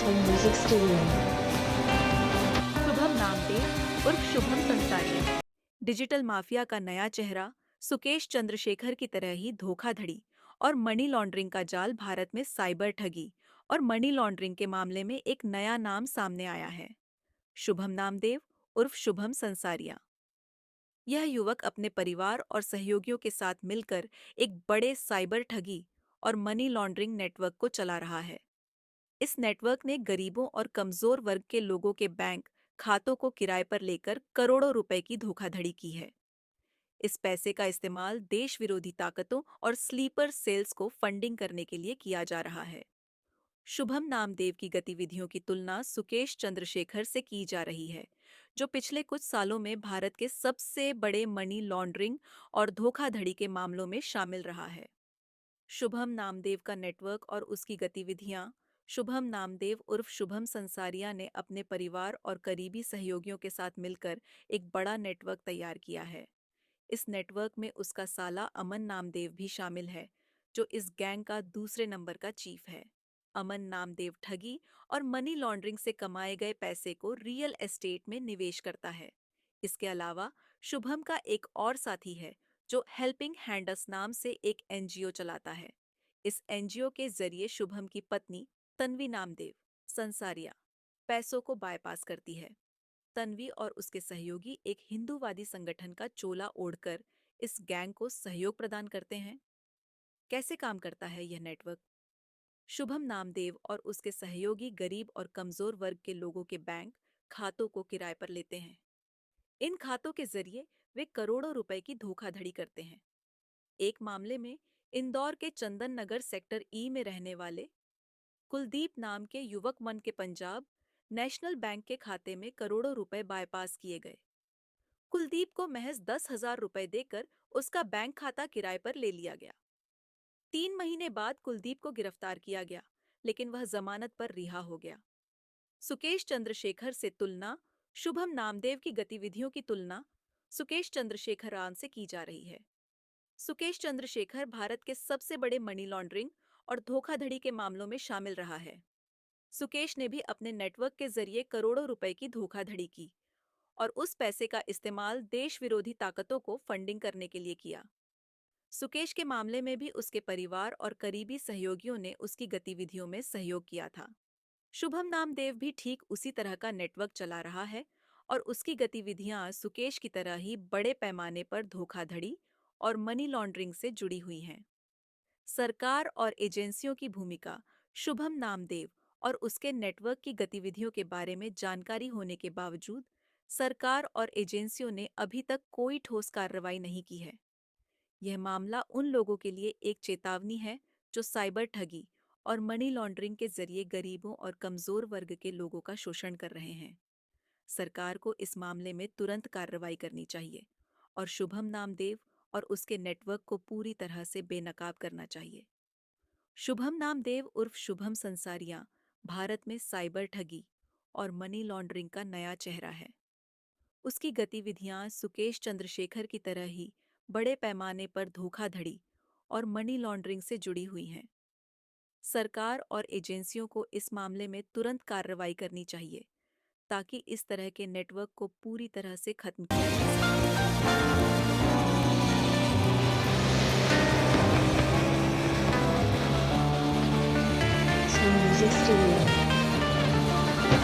Music Studio. Shubham Namdev उर्फ Shubham संसारिया digital mafia का नया चेहरा। सुकेश चंद्रशेखर की तरह ही धोखाधड़ी और मनी लॉन्ड्रिंग का जाल। भारत में साइबर ठगी और मनी लॉन्ड्रिंग के मामले में एक नया नाम सामने आया है, शुभम नामदेव उर्फ शुभम संसारिया। यह युवक अपने परिवार और सहयोगियों के साथ मिलकर एक बड़े साइबर ठगी और मनी लॉन्ड्रिंग नेटवर्क को चला रहा है। इस नेटवर्क ने गरीबों और कमजोर वर्ग के लोगों के बैंक खातों को किराए पर लेकर करोड़ों रुपए की धोखाधड़ी की है। इस पैसे का इस्तेमाल देश विरोधी ताकतों और स्लीपर सेल्स को फंडिंग करने के लिए किया जा रहा है। शुभम नामदेव की गतिविधियों की तुलना सुकेश चंद्रशेखर से की जा रही है, जो पिछले कुछ सालों में भारत के सबसे बड़े मनी लॉन्ड्रिंग और धोखाधड़ी के मामलों में शामिल रहा है। शुभम नामदेव का नेटवर्क और उसकी गतिविधियां। शुभम नामदेव उर्फ शुभम संसारिया ने अपने परिवार और करीबी सहयोगियों के साथ मिलकर एक बड़ा नेटवर्क तैयार किया है। इस नेटवर्क में उसका साला अमन नामदेव भी शामिल है, जो इस गैंग का दूसरे नंबर का चीफ है। अमन नामदेव ठगी और मनी लॉन्ड्रिंग से कमाए गए पैसे को रियल एस्टेट में निवेश करता है। इसके अलावा शुभम का एक और साथी है, जो हेल्पिंग हैंडस नाम से एक एनजीओ चलाता है। इस एनजीओ के जरिए शुभम की पत्नी तन्वी नामदेव संसारिया पैसों को बायपास करती है। तन्वी और उसके सहयोगी एक हिंदूवादी संगठन का चोला ओढ़कर इस गैंग को सहयोग प्रदान करते हैं। कैसे काम करता है यह नेटवर्क? शुभम नामदेव और उसके सहयोगी गरीब और कमजोर वर्ग के लोगों के बैंक खातों को किराए पर लेते हैं। इन खातों के जरिए वे करोड़ों रुपए की धोखाधड़ी करते हैं। एक मामले में इंदौर के चंदन नगर सेक्टर ई में रहने वाले कुलदीप नाम के युवक मन के पंजाब नेशनल बैंक के खाते में करोड़ों रुपए बायपास किए गए। कुलदीप को महज 10,000 रुपए देकर उसका बैंक खाता किराए पर ले लिया गया। 3 महीने बाद कुलदीप को गिरफ्तार किया गया, लेकिन वह जमानत पर रिहा हो गया। सुकेश चंद्रशेखर से तुलना। शुभम नामदेव की गतिविधियों की तुलना सुकेश चंद्रशेखरान से की जा रही है। सुकेश चंद्रशेखर भारत के सबसे बड़े मनी लॉन्ड्रिंग और धोखाधड़ी के मामलों में शामिल रहा है। सुकेश ने भी अपने नेटवर्क के जरिए करोड़ों रुपए की धोखाधड़ी की और उस पैसे का इस्तेमाल देश विरोधी ताकतों को फंडिंग करने के लिए किया। सुकेश के मामले में भी उसके परिवार और करीबी सहयोगियों ने उसकी गतिविधियों में सहयोग किया था। शुभम नामदेव भी ठीक उसी तरह का नेटवर्क चला रहा है और उसकी गतिविधियां सुकेश की तरह ही बड़े पैमाने पर धोखाधड़ी और मनी लॉन्ड्रिंग से जुड़ी हुई हैं। सरकार और एजेंसियों की भूमिका। शुभम नामदेव और उसके नेटवर्क की गतिविधियों के बारे में जानकारी होने के बावजूद सरकार और एजेंसियों ने अभी तक कोई ठोस कार्रवाई नहीं की है। यह मामला उन लोगों के लिए एक चेतावनी है जो साइबर ठगी और मनी लॉन्ड्रिंग के जरिए गरीबों और कमजोर वर्ग के लोगों का शोषण कर रहे हैं। सरकार को इस मामले में तुरंत कार्रवाई करनी चाहिए और शुभम नामदेव और उसके नेटवर्क को पूरी तरह से बेनकाब करना चाहिए। शुभम नामदेव उर्फ शुभम संसारिया भारत में साइबर ठगी और मनी लॉन्ड्रिंग का नया चेहरा है। उसकी गतिविधियां सुकेश चंद्रशेखर की तरह ही बड़े पैमाने पर धोखाधड़ी और मनी लॉन्ड्रिंग से जुड़ी हुई हैं। सरकार और एजेंसियों को इस मामले में तुरंत कार्रवाई करनी चाहिए ताकि इस तरह के नेटवर्क को पूरी तरह से खत्म किया जा Music Studio.